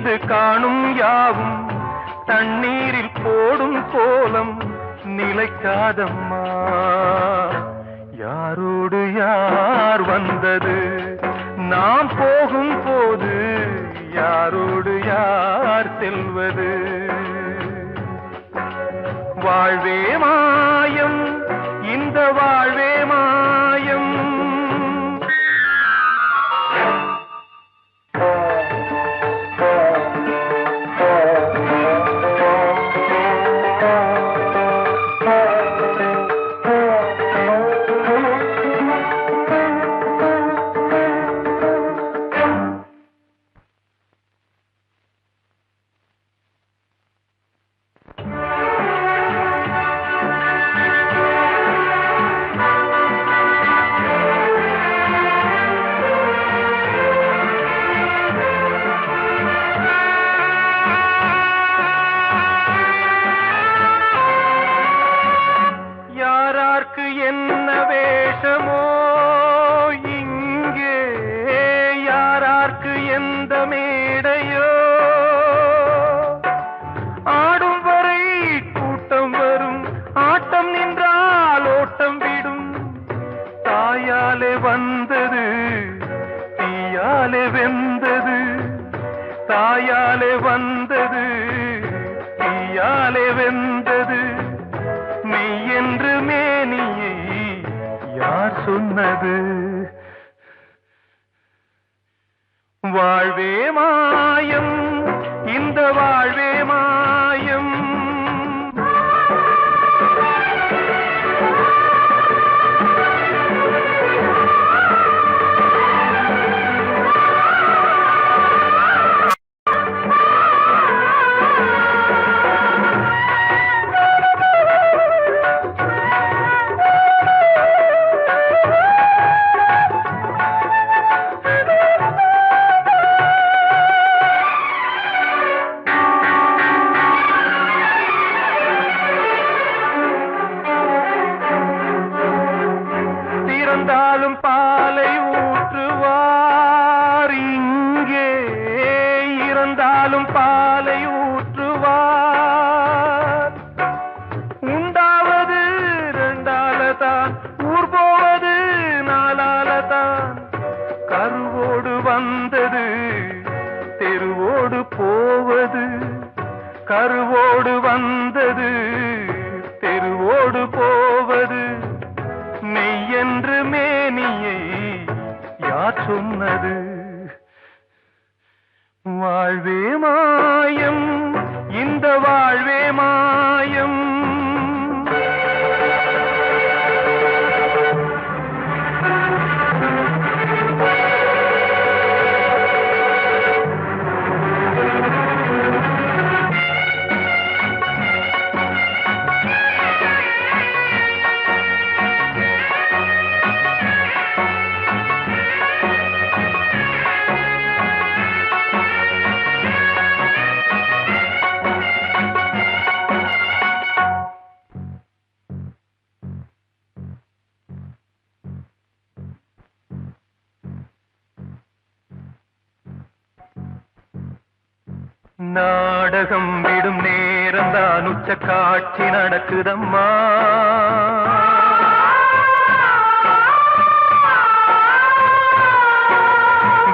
மீது காணும் யாவும் தண்ணீரில் போடும் கோலம் நிலைக்காதம்மா. யாரோடு யார் வந்தது நாம் போகும் போது, யாரோடு யார் செல்வது? வாழ்வே மாயம், இந்த வாழ்வே மாயம். என்ன வேஷமோ இங்கே, யாரார்க்கு எந்த மேடையோ, ஆடும் வரை கூட்டம் வரும், ஆட்டம் நின்றால் ஓட்டம் விடும். தாயாலே வந்தது தீயாலே வெந்தது, தாயாலே வந்தது தீயாலே வெந்தது. மெய் என்று மேனியை யார் சொன்னது? வாழ்வே மாயம், இந்த வாழ்வே மாயம். இருந்தாலும் பாலை ஊற்றுவார் இங்கே, இருந்தாலும் பாலை ஊற்றுவார். உண்டாவது ரெண்டாலதான், ஊர் போவது நாலாலதான். கருவோடு வந்தது தெருவோடு போவது, கருவோடு வந்தது தெருவோடு போவது. மெய் என்று மேனியை யார் சொன்னது? வாழ்வே மாயம், இந்த வாழ்வே மாயம். நாடகம் விடும் நேரம்தான் உச்ச காட்சி நடக்குதம்மா.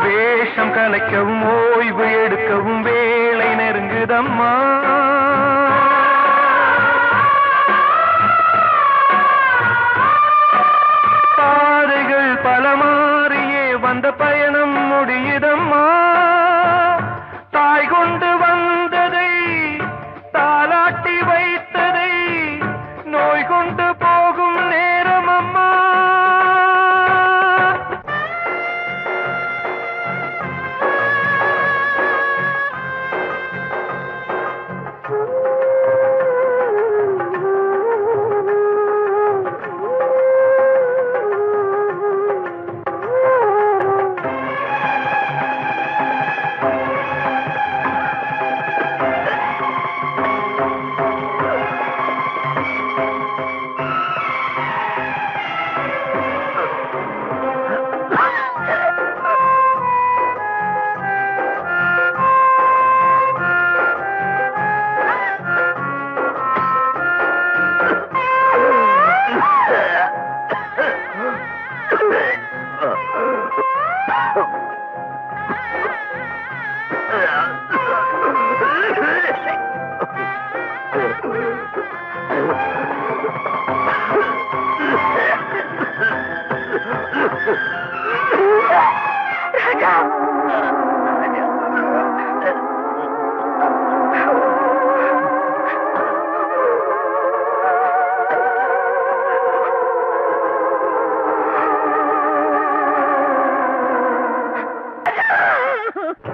வேஷம் கலைக்கவும் ஓய்வு எடுக்கவும் வேளை நெருங்குதம்மா. பாதைகள் பல மாறியே வந்த பயணம் முடியுதம்மா. தாய் கொண்டு வந்ததை தாலாட்டி வைத்ததை நோய் கொண்டு போகும் நேரம் அம்மா.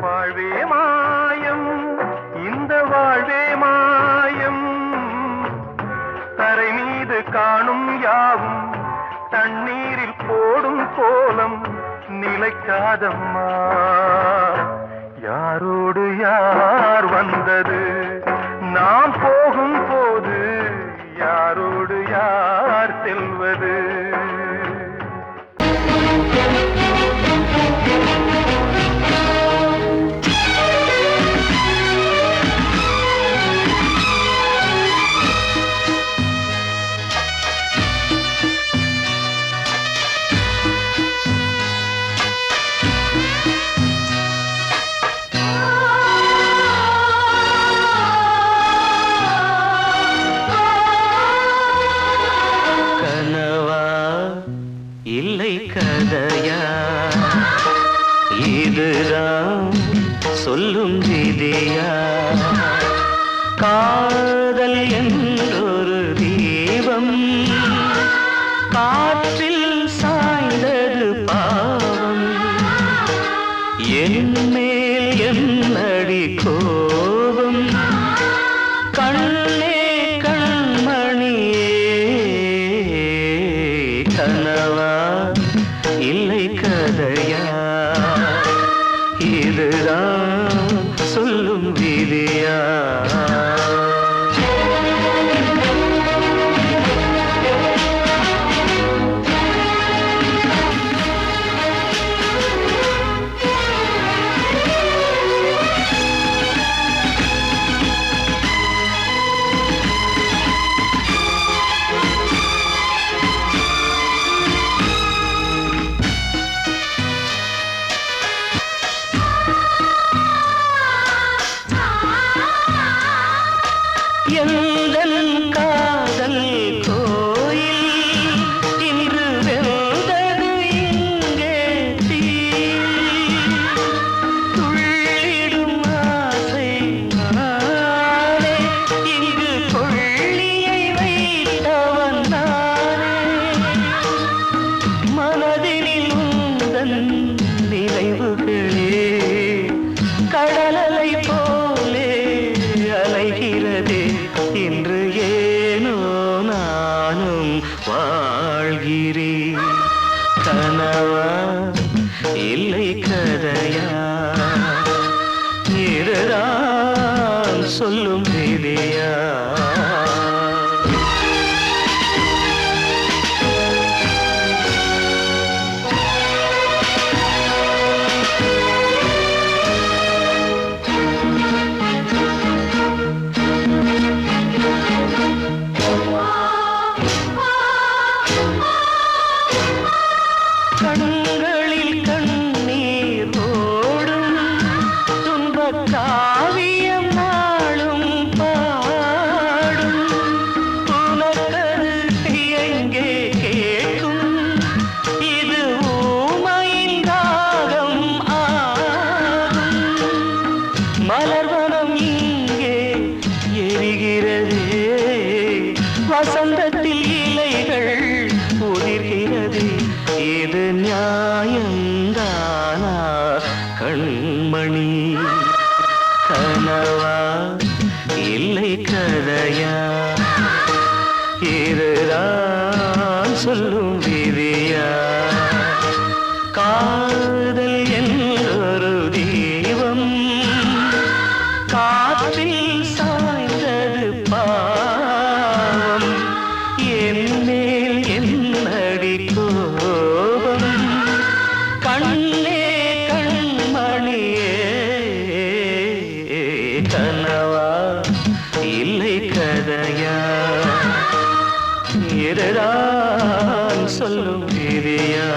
வாழ்வே மாயம், இந்த வாழ்வே மாயம், தரை மீது காணும் யாவும் தண்ணீரில் போடும் கோலம் நிலைக்காதம்மா. யாரோடு யார் வந்தது நாம் போகும் போது, யாரோடு யார் செல்வது? இல்லை கதையா, இதுதான் சொல்லும் விதியா? காதல் என்றொரு தீபம் காற்றில் சாய்ந்தது பாவம். என் மேல் என்னடி கோபம்? கண்ணே கண்மணியே, கனவா இல்லை கதையா? இதுதான் சொல்லும் விதியா? எந்தன் காதல் கோயில் இன்று வெந்தது இங்கே தீ. துள்ளிடும் ஆசை நானே, இங்கு கொள்ளியை வைத்தவன் நானே. மனதினில் உந்தன் நினைவுகளே கடலலை போலே அலைகிறதே. இன்று ஏனோ நானும் வாழ்கிறேன். கனவா இல்லை கதையா? இதுதான் சொல்லும் விதியா? கண்களில் கண்ணீர் ஓடும் துன்பக் காவியம் நாளும் பாடும். உனக்கது எங்கே கேட்கும்? இது ஊமையின் ராகம் ஆகும். மலர்வனம் இங்கே எரிகிறதே, வசந்தத்தில் இலைகள் உதிர்கிறது. இது நியாயந்தானா கண்மணி? கனவா இல்லை கதையா? இதுதான் சொல்லும் விதியா? காதல் என்றொரு தீபம் காற்றில் சாய்ந்தது பாவம். என் மேல் என்னடி கோபம்? கண்ணே கண்மணியே, கனவா இல்லை கதையா? இதுதான் சொல்லும் விதியா?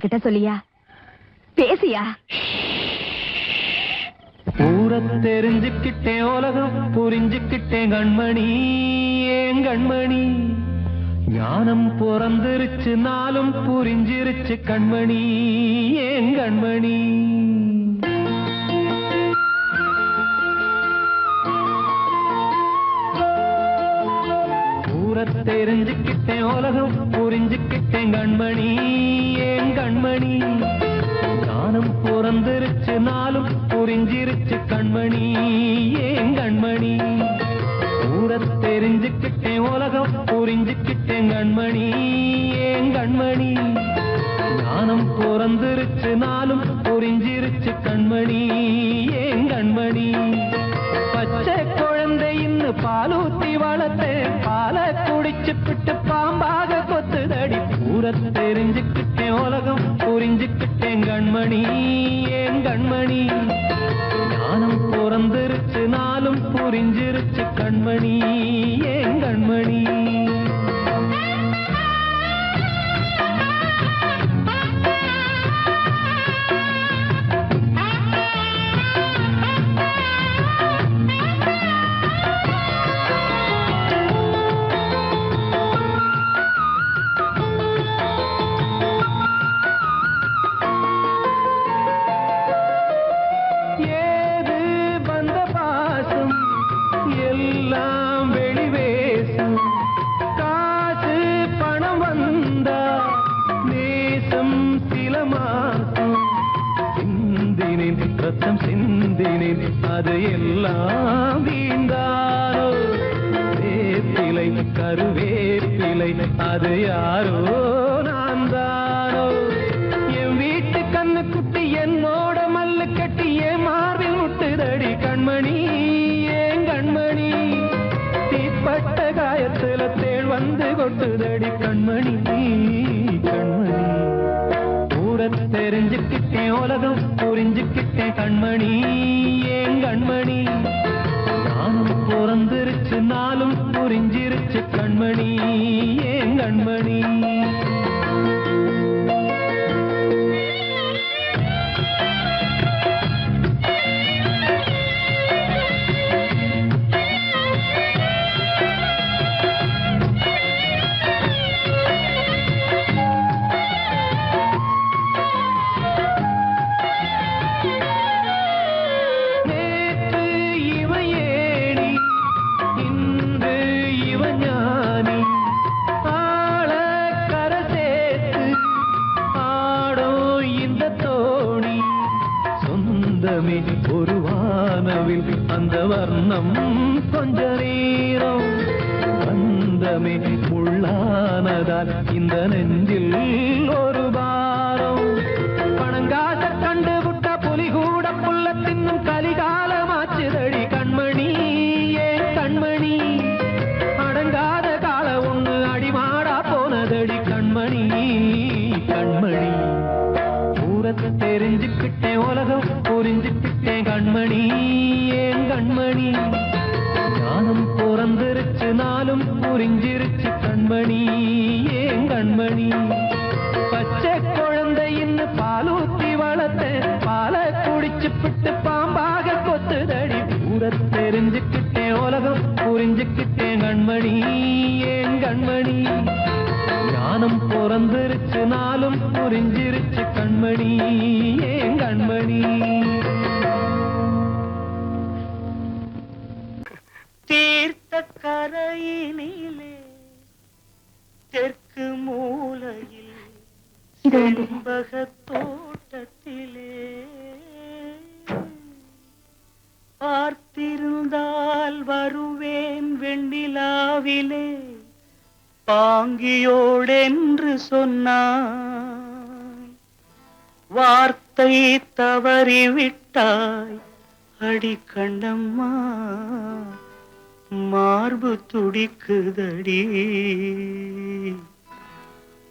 கிட்ட சொல்லியா? பேசியா? ஊரை தெரிஞ்சுக்கிட்டேன், உலகம் புரிஞ்சுக்கிட்டேன் கண்மணி, ஏன் கண்மணி. ஞானம் பிறந்திருச்சு, நாளும் புரிஞ்சிருச்சு கண்மணி, ஏன் கண்மணி. ஊரை தெரிஞ்சுக்கிட்டேன், உலகம் புரிஞ்சுக்கிட்டேன் கண்மணி, ஏன் கண்மணி. ஞானம் பிறந்திருச்சு, நாளும் புரிஞ்சிருச்சு கண்மணி, ஏன் கண்மணி. ஊரை தெரிஞ்சுக்கிட்டேன், உலகம் புரிஞ்சுக்கிட்டேன் கண்மணி, ஏன் கண்மணி. ஞானம் பிறந்திருச்சு, நாளும் புரிஞ்சிருச்சு கண்மணி, ஏன் கண்மணி. பச்சை குழந்தை இன்னும் பாலூத்தி வளர்த்தேன், பாலை குடிச்சுப்பிட்டு பாம்பாக கொத்துதடி. ஊரை தெரிஞ்சுக்கிட்டேன், உலகம் புரிஞ்சுக்கிட்டேன் கண்மணி, ஏன் கண்மணி. ஞானம் பிறந்திருச்சு, நாளும் புரிஞ்சிருச்சு கண்மணி, ஏன் கண்மணி. ரத்தம் சிந்தினேன், அது எல்லாம் வீந்தாரோ. வேப்பிலை கருவேப்பிலை, அது யாரோ நான் தானோ. என் வீட்டு கண்ணு குட்டி என்னோட மல்லு கட்டி என் மார்பில் முட்டுதடி கண்மணி, ஏன் கண்மணி. தீப்பட்ட காயத்துல தேள் வந்து கொட்டுதடி கண்மணி, கண்மணி. ஊரை தெரிஞ்சுக்கிட்டேன், உலகம் புரிஞ்சுக்கிட்டேன் கண்மணி, ஏன் கண்மணி. ஞானம் பிறந்திருச்சு, நாளும் புரிஞ்சிருச்சு கண்மணி, ஏன் கண்மணி. ஒரு வானவில் அந்த வர்ணம் கொஞ்ச நேரம் வந்தமே முள்ளானதால் இந்த நெஞ்சில் ஒரு பாரம். பணங்காச கண்டு விட்ட புலி கூட புல்ல தின்னும் கலிகாலமாச்சுதடி கண்மணி, ஏன் கண்மணி. அடங்காத கால ஒண்ணு அடிமாடா போனதடி கண்மணி, கண்மணி. ஊரை தெரிஞ்சுக்கிட்டேன், உலகம் புரிஞ்சுக்கிட்டேன் கண்மணி, ஏன் கண்மணி. ஞானம் பிறந்திருச்சு, நாளும் புரிஞ்சிருச்சு கண்மணி, ஏன் கண்மணி. பச்சை குழந்தை இன்னும் பாலூத்தி வளர்த்தேன், பாலை குடிச்சுப்பிட்டு பாம்பாக கொத்துதடி. ஊரை தெரிஞ்சுக்கிட்டேன், உலகம் புரிஞ்சுக்கிட்டேன் கண்மணி, ஏன் கண்மணி. ஞானம் பிறந்திருச்சு, நாளும் புரிஞ்சிருச்சு கண்மணி, ஏன் கண்மணி. தீர்த்த கரையினிலே தெற்கு மூலையில் செண்பக தோட்டத்திலே பார்த்திருந்தால் வருவேன் வெண்ணிலாவிலே பாங்கியோடென்று சொன்னாய். வார்த்தை தவறிவிட்டாய் அடி கண்ணம்மா, மார்பு துடிக்குதடி.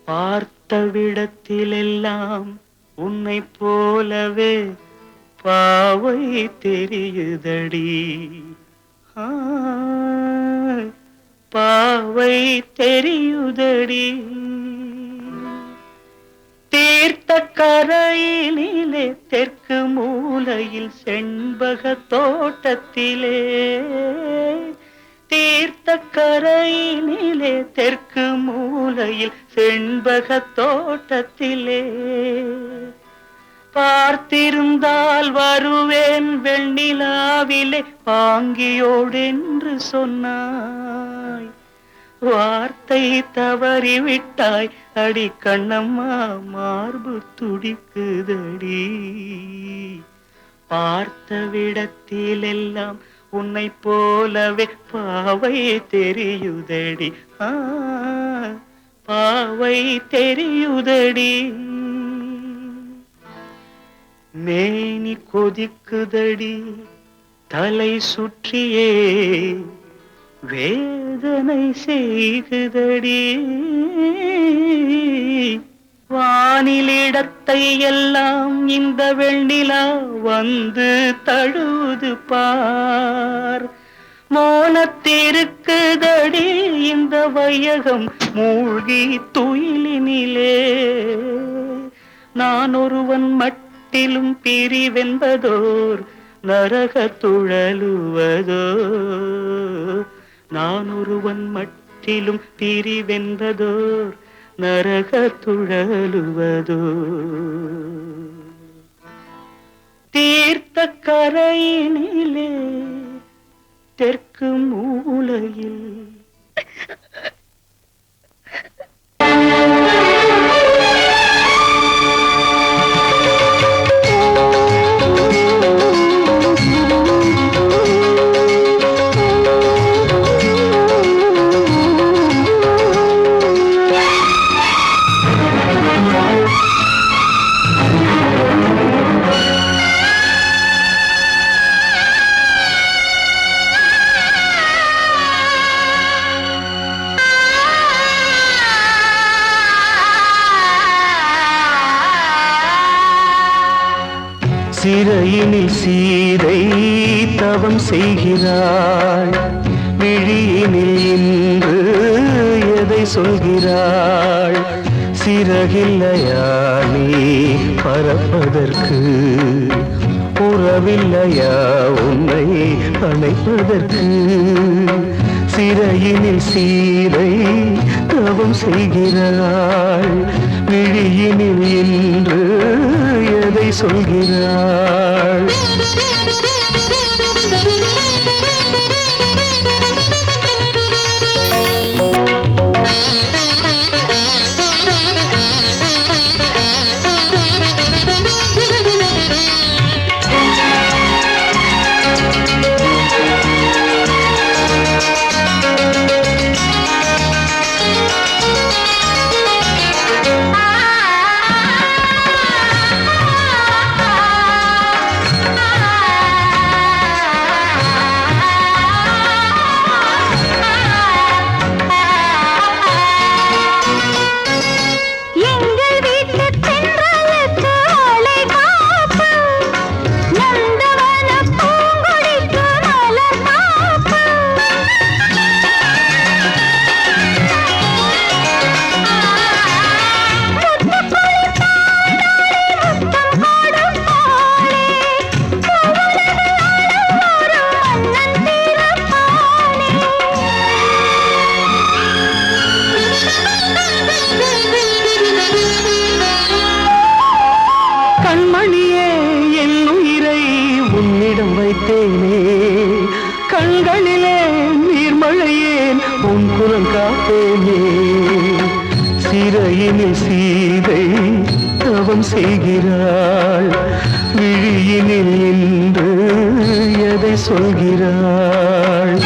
பார்த்த விடத்திலெல்லாம் உன்னை போலவே பாவை தெரியுதடி. பாவை தெரியுதடி. தீர்த்த கரையினிலே தெற்கு மூலையில் செண்பக தோட்டத்திலே, தீர்த்த கரையினிலே தெற்கு மூலையில் செண்பக தோட்டத்திலே, பார்த்திருந்தால் வருவேன் வெண்ணிலாவிலே பாங்கியோடென்று சொன்னாய். வார்த்தை தவறிவிட்டாய் அடி கண்ணம்மா, மார்பு துடிக்குதடி. பார்த்த விடத்திலெல்லாம் உன்னை போலவே பாவை தெரியுதடி. பாவை தெரியுதடி. மேனி கொதிக்குதடி, தலை சுற்றியே வேதனை செய்குதடி. வானிலிடத்தை எல்லாம் இந்த வெண்ணிலா வந்து தழுவுது பார். மோனத்திருக்குதடி இந்த வையகம் மூழ்கி துயிலினிலே. நான் ஒருவன் மட்டிலும் பிரிவென்பதோர் நரக துழலுவதோ. நான் ஒருவன் மட்டிலும் பிரிவென்பதோர் நரக துழலுவதோ. தீர்த்த கரையினிலே தெற்கு மூலையில் சிறையினில் சீதை தவம் செய்கிறாள். விழியினில் இன்று எதை சொல்கிறாள்? சிறகில்லையா நீ பறப்பதற்கு? உறவில்லையா உன்னை அணைப்பதற்கு? சிறையினில் சீதை தவம் செய்கிறாள். விழியினில் இன்று எதை சொல்கிறாள்? கண்மணியே என் உயிரை உன்னிடம் வைத்தேனே. கண்களிலே நீர்மழையேன் உன் குரல் காப்பேனே. சிறையினில் சீதை தவம் செய்கிறாள். விழியினில் இன்று எதை சொல்கிறாள்?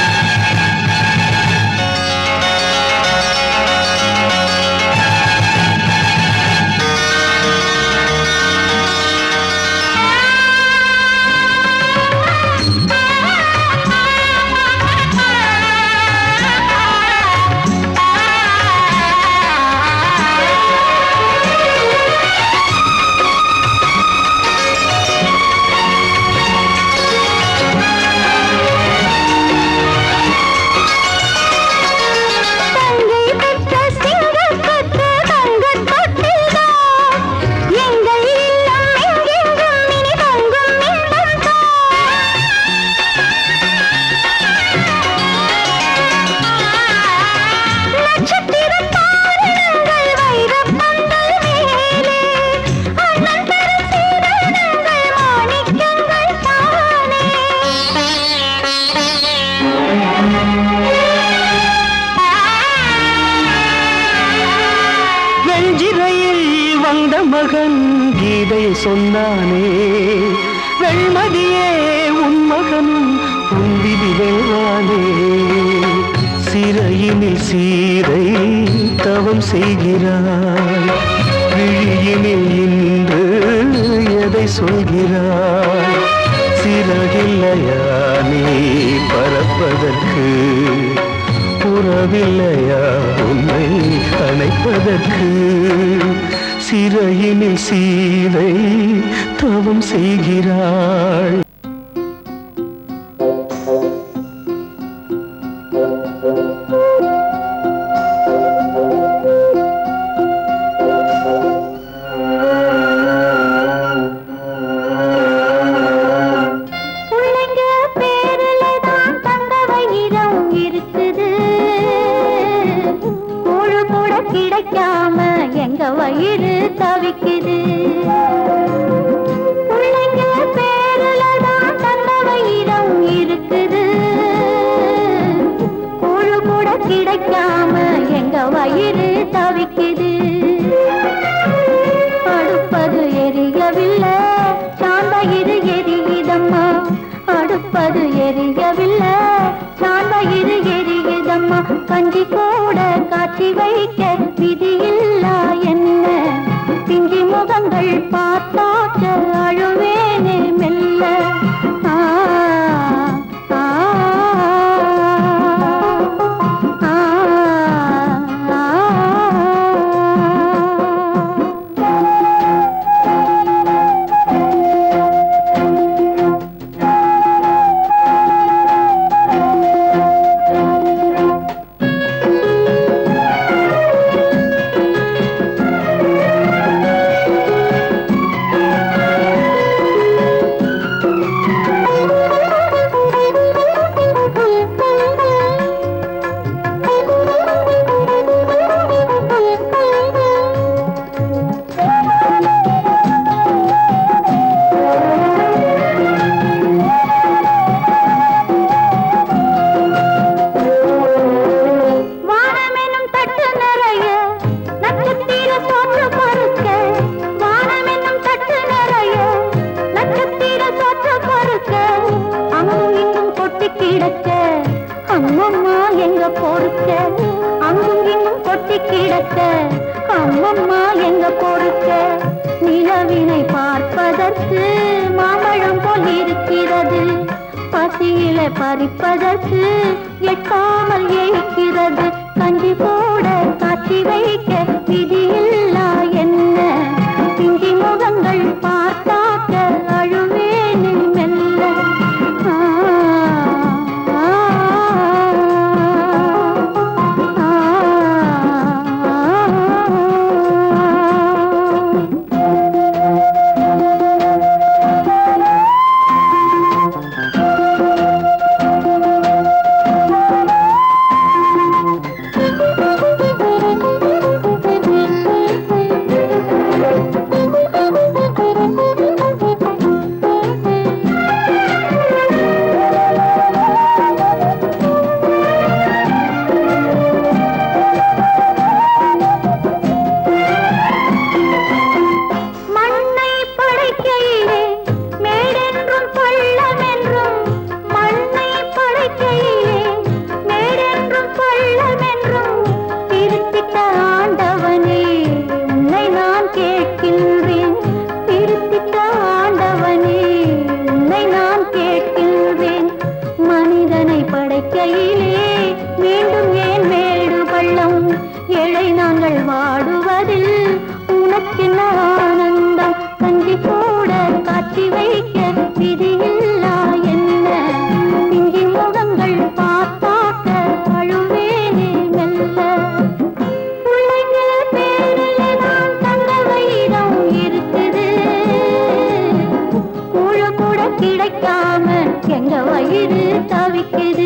இதை சொன்னானே, வெண்மதியே உன் மகனும் உன் விதி வெல்வானே. சிறையினில் சீரை தவம் செய்கிறாய், விழியினில் இன்று எதை சொல்கிறாய்? சிறகில்லையா நீ பறப்பதற்கு, உறவில்லையா உன்னை அணைப்பதற்கு? சிறையினில் சீரை தவம் செய்கிறாள். கிடைக்காம எங்க வயிறு தவிக்குது. பிள்ளைங்க பேருலதான் தந்த வயிறம் இருக்குது. கூழு கூட கிடைக்காம எங்க வயிறு தவிக்குது. அடுப்பது எரியவில்லை, சாந்தயிறு எரியுதம்மா. அடுப்பது எரியவில்லை, சாந்தயிறு எரியுதம்மா. கஞ்சி கூட காட்சி வைக்க விதியில்லா என்ன? பிஞ்சி முகங்கள் பார்த்தாக்க அழுவேனே மெல்ல. ஆ ஆ ஆ அம்மம்மா எங்க பொறுக்க, அங்கும் இங்கும் கொட்டி கிடக்க. அம்மம்மா எங்க பொறுக்க, நிலவினை பார்ப்பதற்கு மாம்பழம் போல் இருக்கிறது. பசியில பறிப்பதற்கு எட்டாமல் ஏய்க்கிறது. கஞ்சி போட காட்சி வைக்க விதியில்லா என்ன? பிஞ்சி முகங்கள் பார்த்தாக்க அழுவேனே மெல்ல. மீண்டும் ஏன் மேடு பள்ளம்? ஏழை நாங்கள் வாடுவதில் உனக்கென்ன ஆனந்தம்? கஞ்சி கூட காட்சி வைக்க விதியில்லா என்ன? பிஞ்சி முகங்கள் பார்த்தாக்க அழுவேனே மெல்ல. பிள்ளைங்க பேரில் நான் தந்த வயிறம் இருக்குது. கூழு கூட கிடைக்காம எங்க வயிறு தவிக்குது.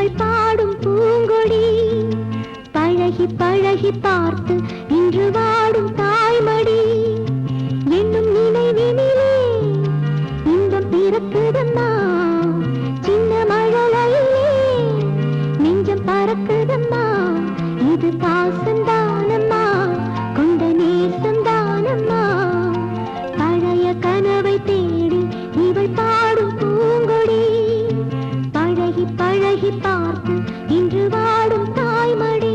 இவள் பாடும் பூங்கொடி பழகி பழகி பார்த்து இன்று வாடும் தாய்மடி என்னும் நினைவினிலே இன்பம் பிறக்குதம்மா சின்ன மழலையிலே நெஞ்சம் பறக்குதம்மா இது பாசந்தானம்மா கொண்ட நேசந்தானம்மா பழைய கனவை தேடி இவள் பாடும் பூங்கொடி பழகி பழகி பார்த்து இன்று வாடும் தாய்மடி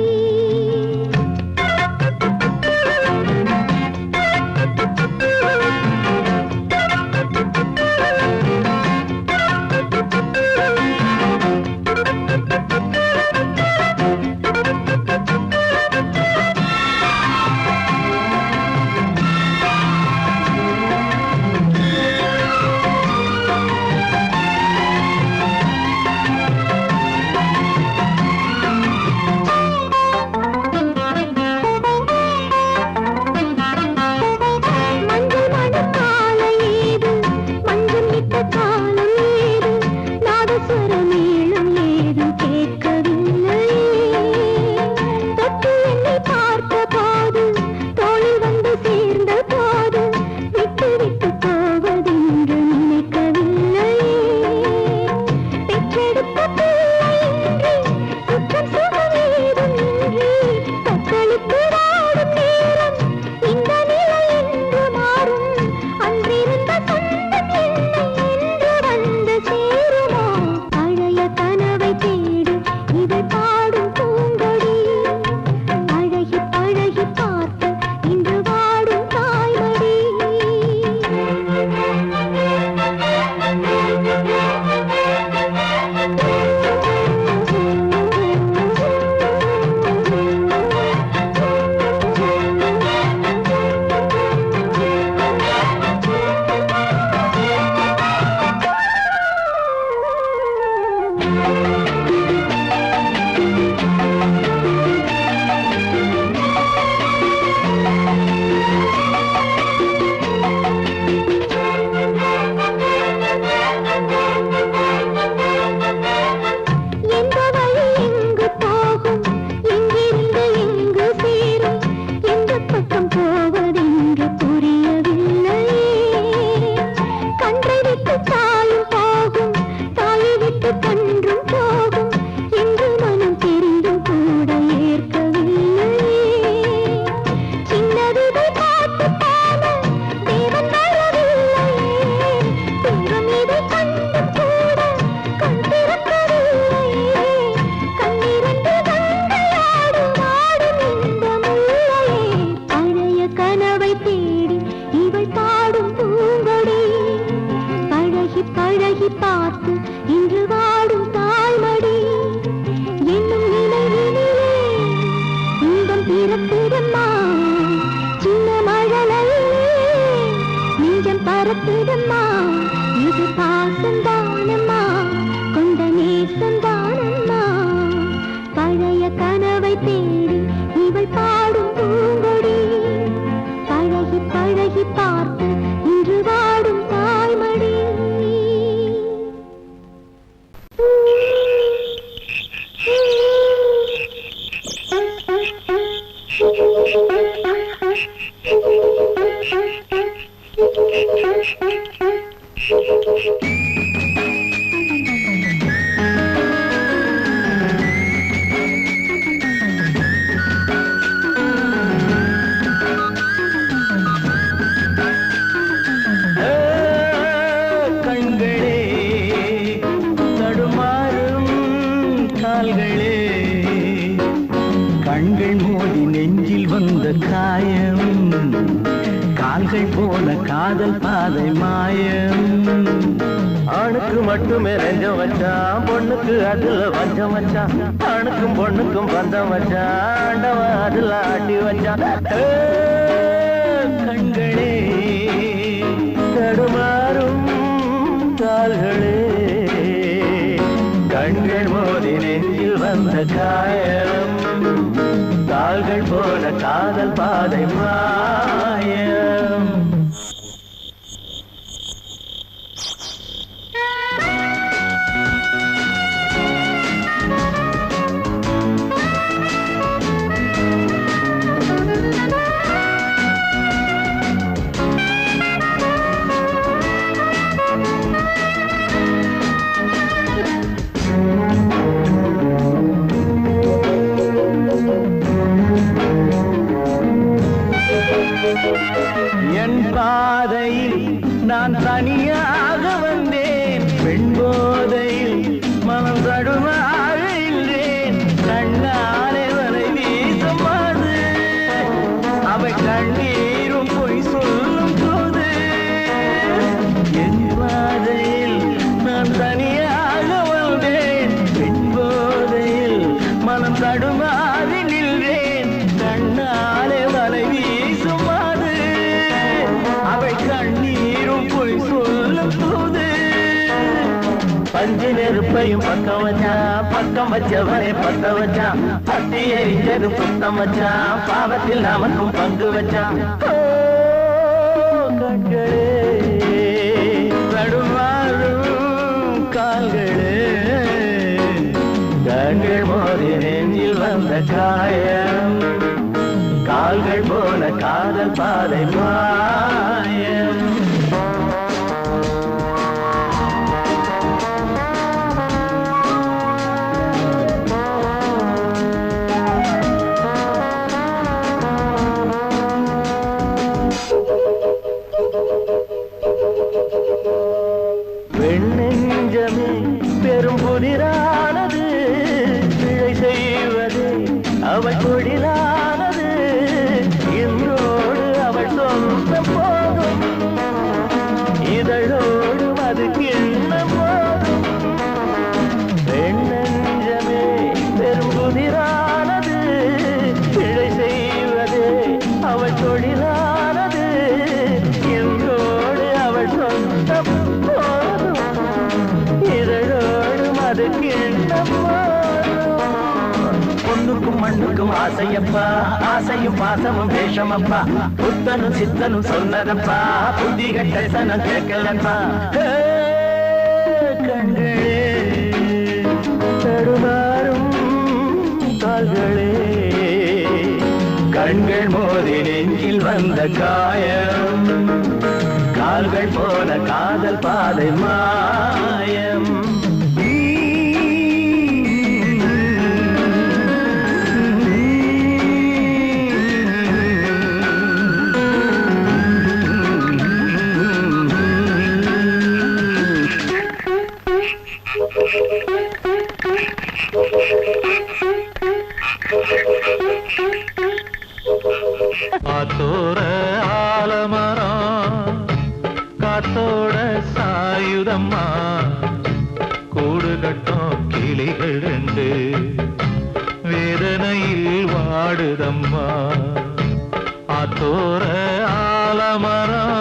அடுப்பையும் பக்கம் வச்சான், பக்கம் வச்சவனே பத்த வச்சான், பத்தி எரிஞ்சதும் சுத்தம் வச்சான், பாவத்தில் நமக்கும் பங்கு வச்சான். கண்களே தடுமாறும் கால்களே, கண்கள் மோதி நெஞ்சில் வந்த காயம், கால்கள் போல காதல் பாதை மாயம். வெண்ணெஞ்சமே பெரும் புதிரானது, பிழை செய்வதே அவள் தொழிலானது, இன்றோடு அவள் சொந்தம் போதும், இதழோடு அது கிண்ணம் போதும். வெண்ணெஞ்சமே பெரும் புதிரானது, பிழை செய்வதே அவள் தொழிலானது, இன்றோடு அவள் சொந்தம் போதும், இதழோடு அது கிண்ணம் போதும். பொண்ணுக்கும் மண்ணுக்கும் ஆசையப்பா, ஆசையும் பாசமும் வேஷமப்பா, புத்தனும் சித்தனும் சொன்னதப்பா, புத்தி கட்ட சனம் கேட்கலப்பா. கண்களே தடுமாறும் கால்களே, கண்கள் மோதி நெஞ்சில் வந்த காயம், கால்கள் போல காதல் பாதை மாயம். காத்தோர ஆலமரம் காத்தோட சாயுதம்மா, கூடு கட்டும் கிளிகள் ரெண்டு வேதனையில் வாடுதம்மா. ஆத்தோர ஆலமரம்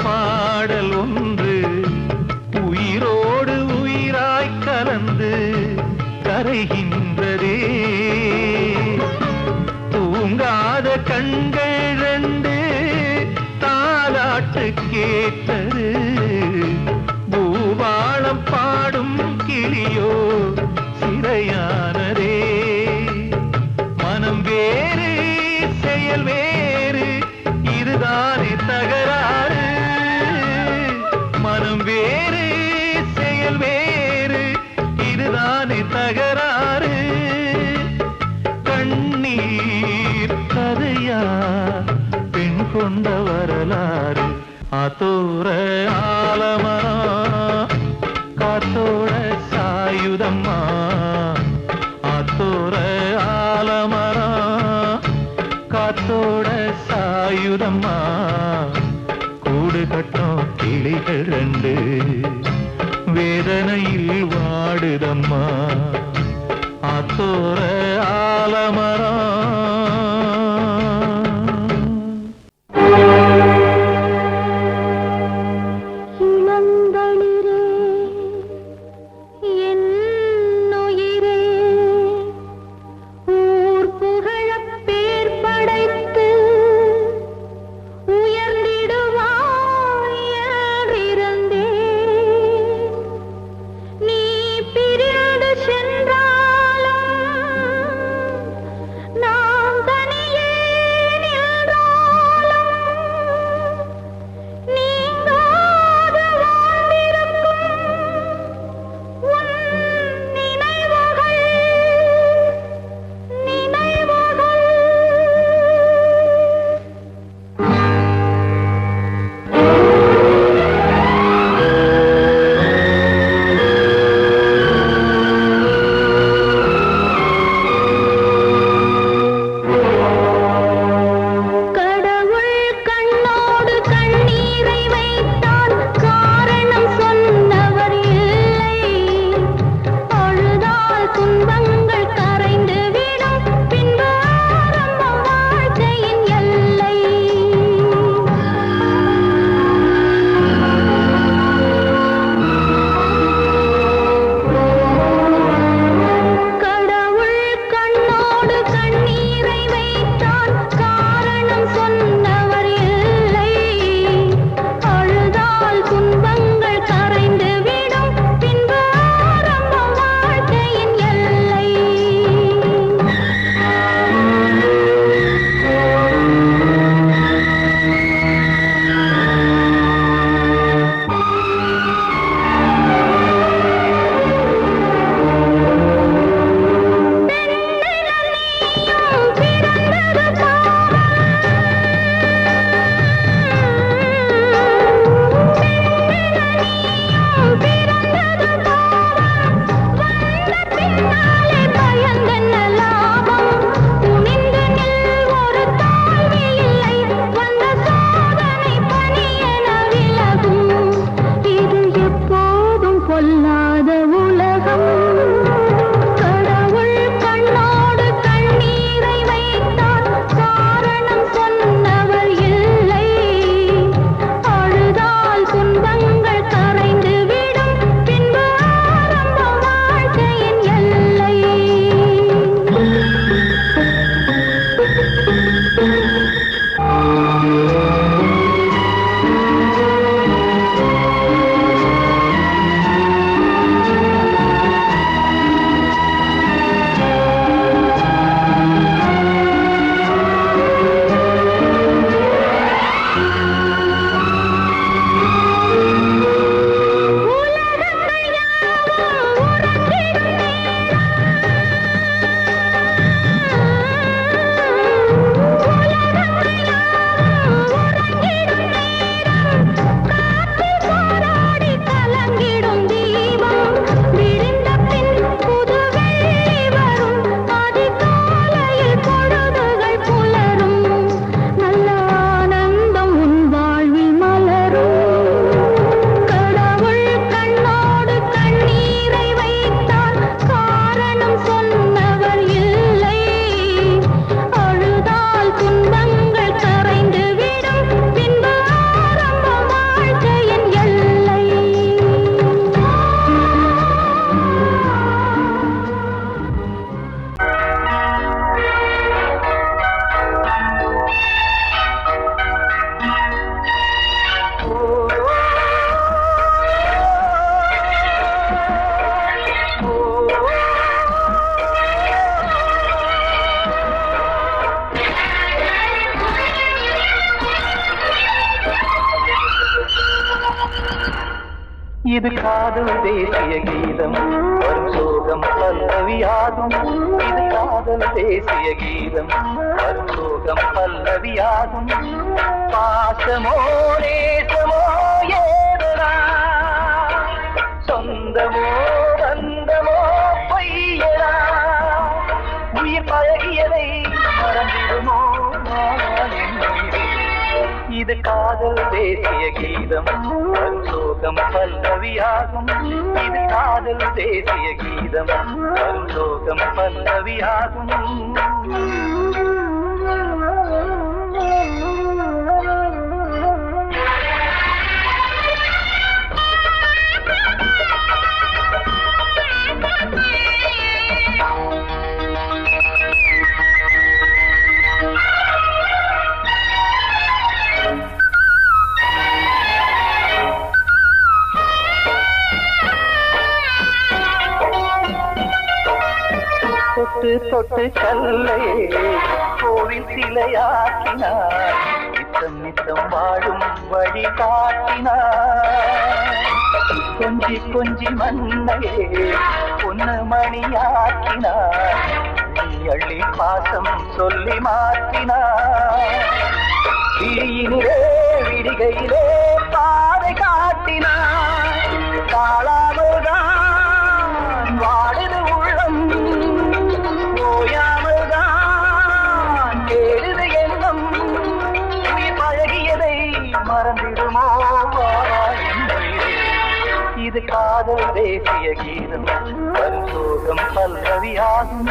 பாடல் ஒன்று உயிரோடு உயிராய் கலந்து கரைகின்றதே. தூங்காத கண்கள் ரெண்டு தாலாட்டு கேட்டது, பூபாளம் பாடும் கிளியோ சிறையானதே. மனம் வேறு செயல் வேறு, இதுதானே தகராறு. மனம் வேறு செயல் வேறு, இதுதானே தகராறு. கண்ணீர் கதையா பெண் கொண்ட வரலாறு. ஆத்தோர ஆலமரம் காத்தோட சாயுதம்மா, ஆத்தோர ஆலமரம் காத்தோட சாயுதம்மா, கூடு கட்டும் கிளிகள் ரெண்டு வேதனையில் வாடுதம்மா. ஆத்தோர ஆலமரம் நான் பொல்லாத உலகம் கடவுள் கண்ணோடு கண்ணீரை வைத்தார் காரணம் சொன்னவர் இல்லை அழுதால் துன்பங்கள் கரைந்து விடும் பின்பு ஆரம்ப வாழ்க்கையின் எல்லை இது காதல் தேசிய கீதம் வரும் சோகம் பல்லவியாகும் இது காதல் தேசிய கீதம் வரும் சோகம் பல்லவியாகும் பாசமோ நேசமோ ஏதடா சொந்தமோ பந்தமோ பொய்யடா உயிர் பழகியதை மறந்திடுமோ இது காதல் தேசிய கீதம் வரும் சோகம் பல்லவியாகும் இது காதல் தேசிய கீதம் வரும் சோகம் பல்லவியாகும் தொட்டு தொட்டு கல்லை கோவில் சிலையாக்கினார் நித்தம் நித்தம் வாழும் வழி காட்டினார் கொஞ்சி கொஞ்சி மண்ணையே பொன்னு மணியாக்கினார் அள்ளி பாசம் சொல்லி மாற்றினார் விழியினிலே விடிகையிலே பாதை காட்டினார் காளாமல்தான் வாடுது உள்ளம் ஓயாமல்தான் கேடுது எண்ணம் உயிர் பழகியதை மறந்திடுமோ இது காதல் தேசிய கீதம் வரும் சோகம் பல்லவியாகும்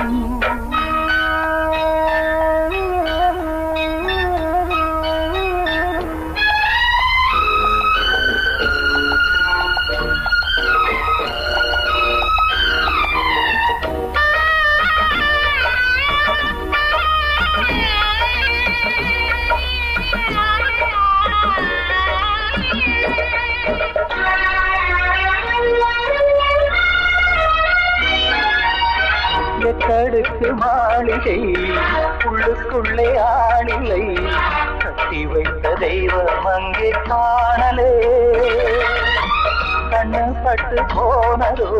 தடுக்கு மாளிகை உள்ளுக்குள்ளே ஆளில்லை கட்டி வைத்த தெய்வம் அங்கே காணலே கண்ணு பட்டு போனதோ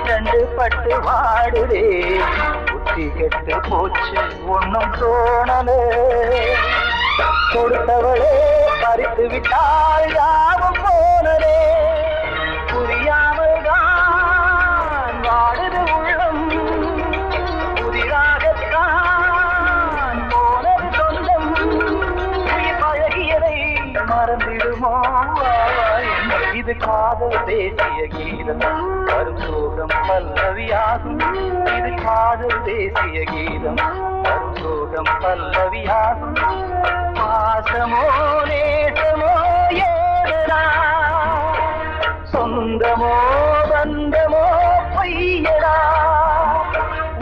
ரெண்டு பட்டு வாடுதே புத்தி கெட்டு போச்சு ஒன்னும் தோணலே கொடுத்தவளே பறித்து விட்டால் யாவும் போனதே புரியாமல் தான் வாடுது உள்ளம் புதிராகத்தான் போனது சொந்தம் பழகியதை மறந்திடுமோ இது காதல் தேசிய கீதம் வரும் சோகம் பல்லவியாகும் இது காதல் தேசிய கீதம் வரும் சோகம் பல்லவியாகும் பாசமோ நேசமோ ஏதனா சொந்தமோ பந்தமோ பொய்யடா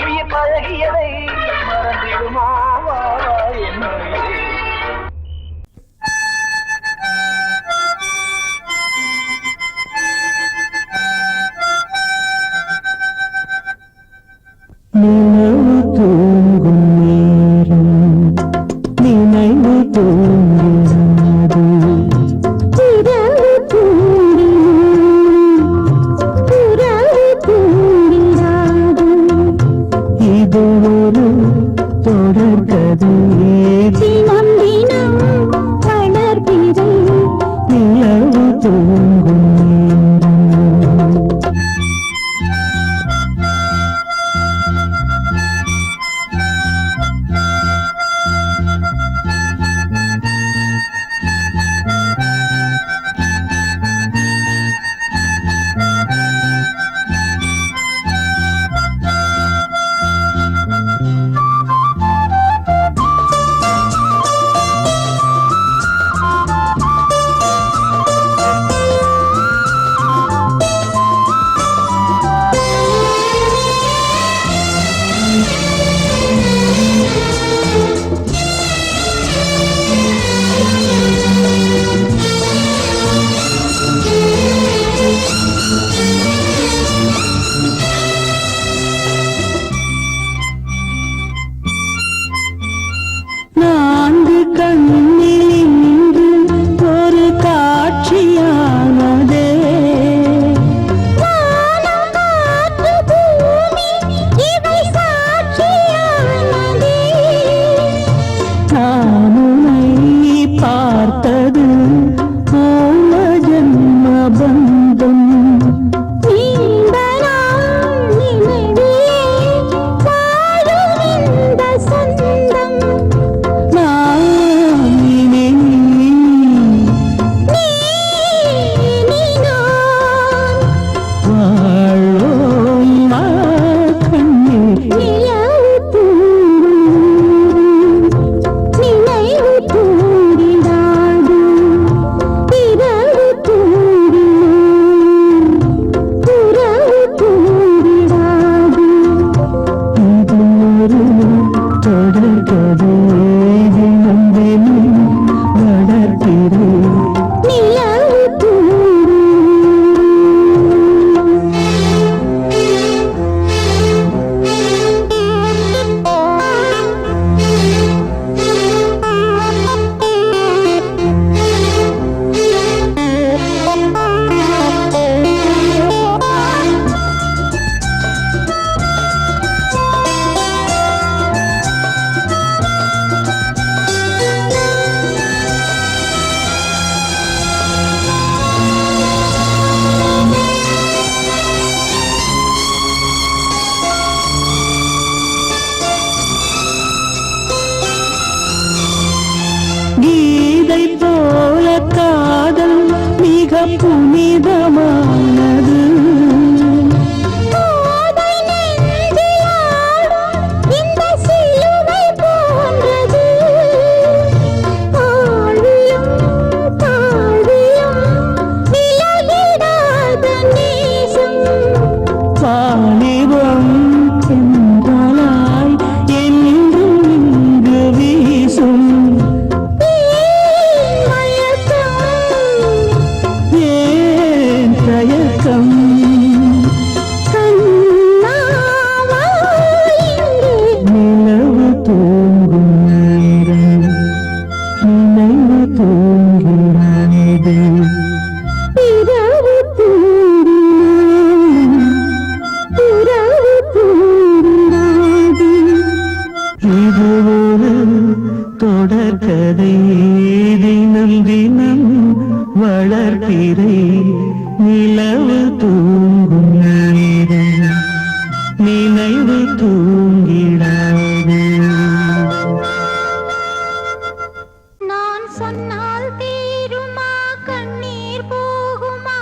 உயிர் பழகியதை மறந்திடுமோ என்னுடைய நினைவு தூங்கும் நேரம் நினைவு தூங்கிறது இரவு தூங்கிடாது இது ஒரு தொடர்கதை தினம் தினம் வளர்பிறை நிலவு தூங்கும் நேரம் நான்கு கண்ணில் இன்று ஒரு காட்சியானதே வானம் காற்று பூமி இவை சாட்சியானதே நான் உன்னை பார்த்தது போல ஜன்ம பந்தம் நீண்ட நாள் நினைவிலே வாழும் இந்த சொந்தம் நான் இனி நீ நான் வாழோம் கண்ணீர் நிலவு தூங்கும் நினைவு தூங்கிடாது இரவு தூங்கிடும் உறவு தூங்கிடாது இது ஒரு தொடர்கதை தினம் தினம் வளர்க்கிறேன் நிலவு கீதை போல காதல் மிக புனிதமானது போதை நெஞ்சிலாடும் இந்த சிலுவை போன்றது ஆழியும் தாழ்வியும் விலகிடாத நேசம் வாலிபம் சென்றலாய் என்றும் இங்கு வீசும் ஏன் தயக்கம் நிலவு தூங்கும் நேரம் நினைவு தூங்கிறது இது ஒரு தொடர்கதை தினம் தினம் வளர்ப்பிறை நிலவு தூங்கும் நேரம் நினைவு தூங்கிடாது நான் சொன்னால் தீருமா கண்ணீர் போகுமா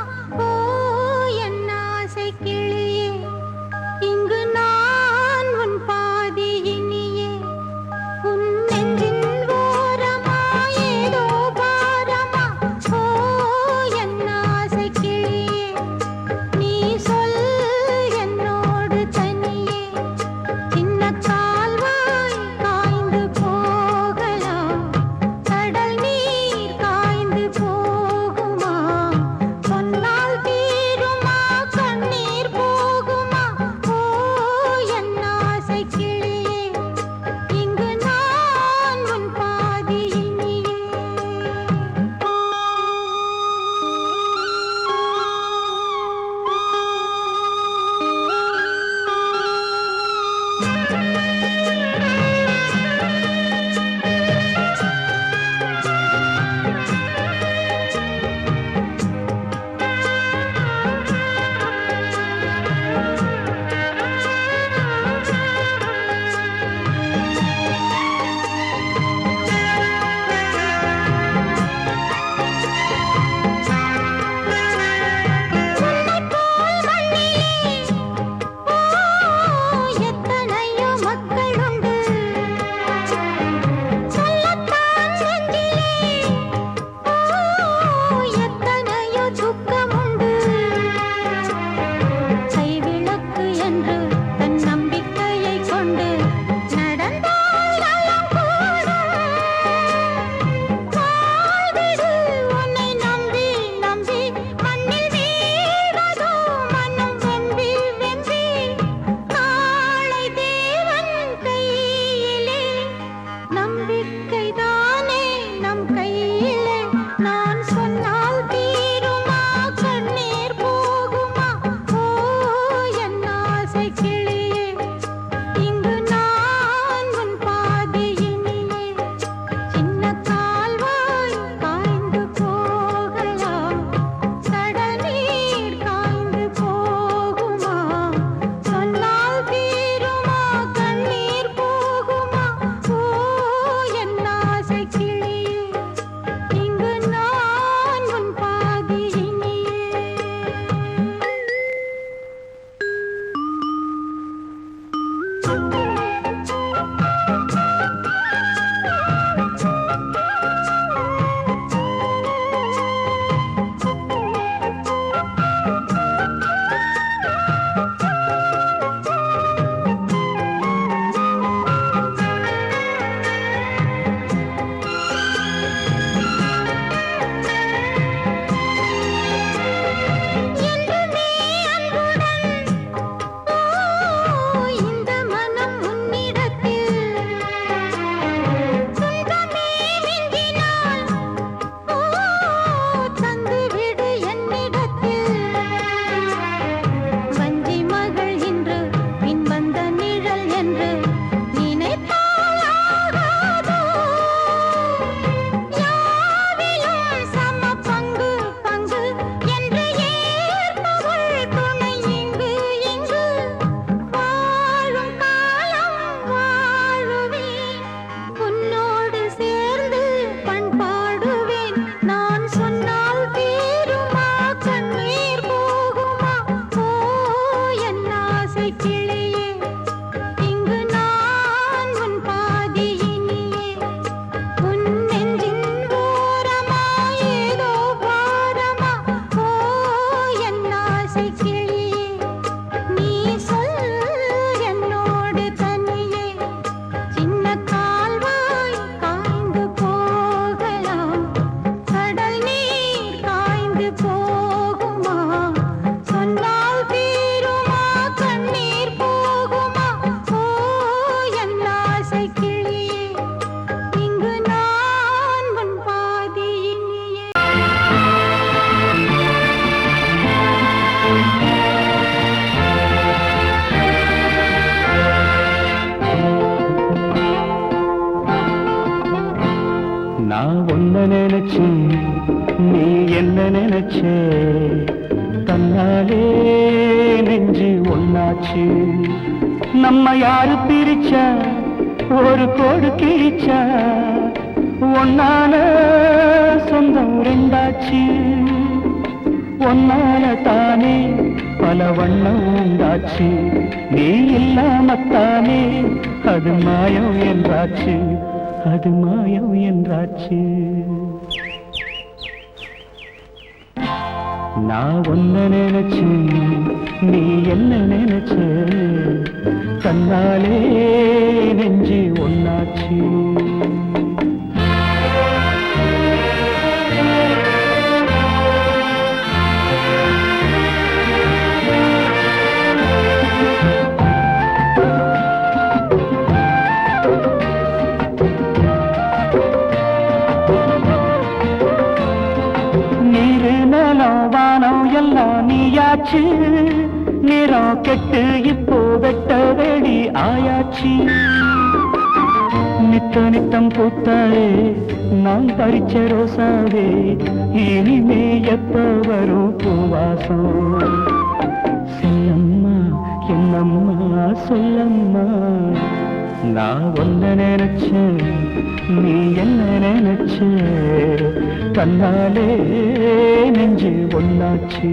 நம்ம யாரு பிரிச்சா ஒரு கோடு கிழிச்சா ஒன்னான சொந்தம் ரெண்டாச்சு ஒன்னால தானே பல வண்ணம் உண்டாச்சு நீ இல்லாமத்தானே அது மாயம் என்றாச்சு அது மாயம் என்றாச்சு நான் ஒன்ன நினைச்சு நீ என்ன நினைச்ச தன்னாலே நெஞ்சு ஒன்னாச்சு எல்லாம் நீயாச்சு நிறம் கெட்டு இப்போ வெட்ட வேடி ஆயாச்சு நித்த நித்தம் பூத்தாயே நான் பறிச்ச ரோசாவே இனிமே எப்ப வரும் பூவாசம் சொல்லம்மா என்னம்மா சொல்லம்மா நான் ஒன்ன நினைச்சேன் நீ என்ன நினைச்ச கண்ணாலே நெஞ்சு ஒன்னாச்சு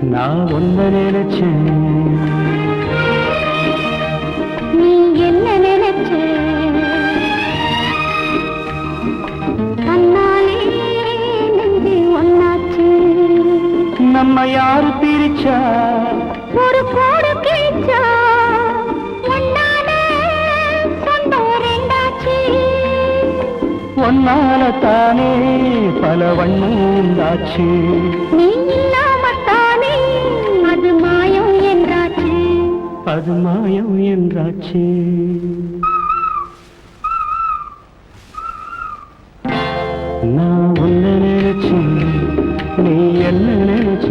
நான் ஒன்ன நினைச்சேன் நீ என்ன நினைச்ச கண்ணாலே நெஞ்சு ஒன்னாச்சு நம்ம யாரு பிரிச்சா ஒரு கோடு கிழிச்சா ஒன்னால சொந்தம் ரெண்டாச்சு ஒன்னால தானே பல வண்ணம் உண்டாச்சு நீ இல்லாமத்தானே அது மாயம் என்றாச்சு அது மாயம் என்றாச்சு நான் ஒன்ன நினைச்சேன் நீ என்ன நினைச்ச